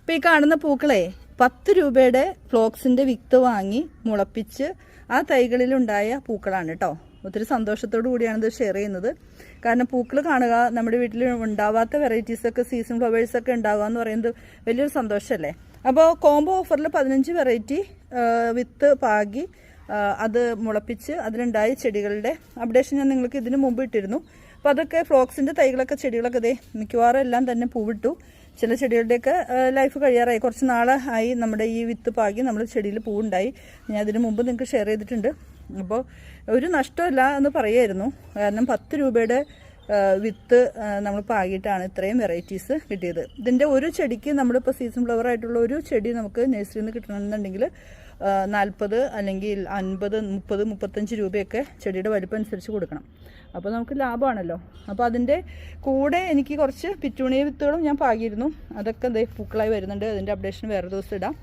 ഇപ്പോൾ ഈ കാണുന്ന പൂക്കളെ 10 രൂപയുടെ ഫ്ലോക്സിൻ്റെ വിത്ത് വാങ്ങി മുളപ്പിച്ച് ആ തൈകളിലുണ്ടായ പൂക്കളാണ് കേട്ടോ. ഒത്തിരി സന്തോഷത്തോടു കൂടിയാണ് ഇത് ഷെയർ ചെയ്യുന്നത്. കാരണം പൂക്കൾ കാണുക, നമ്മുടെ വീട്ടിൽ ഉണ്ടാവാത്ത വെറൈറ്റീസൊക്കെ സീസൺ ഫ്ലവേഴ്സൊക്കെ ഉണ്ടാവുക എന്ന് പറയുന്നത് വലിയൊരു സന്തോഷമല്ലേ. അപ്പോൾ കോംബോ ഓഫറിൽ 15 വെറൈറ്റി വിത്ത് പാകി അത് മുളപ്പിച്ച് അതിലുണ്ടായ ചെടികളുടെ അപ്ഡേഷൻ ഞാൻ നിങ്ങൾക്ക് ഇതിനു മുമ്പ് ഇട്ടിരുന്നു. അപ്പോൾ അതൊക്കെ ഫ്ലോക്സിൻ്റെ തൈകളൊക്കെ ചെടികളൊക്കെ ഇതേ മിക്കവാറും എല്ലാം തന്നെ പൂവിട്ടു. ചില ചെടികളുടെയൊക്കെ ലൈഫ് കഴിയാറായി, കുറച്ച് നാളായി നമ്മുടെ ഈ വിത്ത് പാകി നമ്മൾ ചെടിയിൽ പൂവുണ്ടായി. ഞാൻ അതിന് മുമ്പ് നിങ്ങൾക്ക് ഷെയർ ചെയ്തിട്ടുണ്ട്. അപ്പോൾ ഒരു നഷ്ടമില്ല എന്ന് പറയായിരുന്നു. കാരണം 10 രൂപയുടെ വിത്ത് നമ്മൾ പാകിയിട്ടാണ് ഇത്രയും വെറൈറ്റീസ് കിട്ടിയത്. ഇതിൻ്റെ ഒരു ചെടിക്ക് നമ്മളിപ്പോൾ സീസൺ ഫ്ലവർ ആയിട്ടുള്ള ഒരു ചെടി നമുക്ക് നഴ്സറിയിൽ നിന്ന് കിട്ടണമെന്നുണ്ടെങ്കിൽ 40 അല്ലെങ്കിൽ 50, 30, 35 രൂപയൊക്കെ ചെടിയുടെ വലിപ്പം അനുസരിച്ച് കൊടുക്കണം. അപ്പോൾ നമുക്ക് ലാഭമാണല്ലോ. അപ്പോൾ അതിൻ്റെ കൂടെ എനിക്ക് കുറച്ച് പിറ്റൂണിയ വിത്തുകളും ഞാൻ പാകിയിരുന്നു. അതൊക്കെ പൂക്കളായി വരുന്നുണ്ട്. അതിൻ്റെ അപ്ഡേഷൻ വേറെ ദിവസം ഇടാം.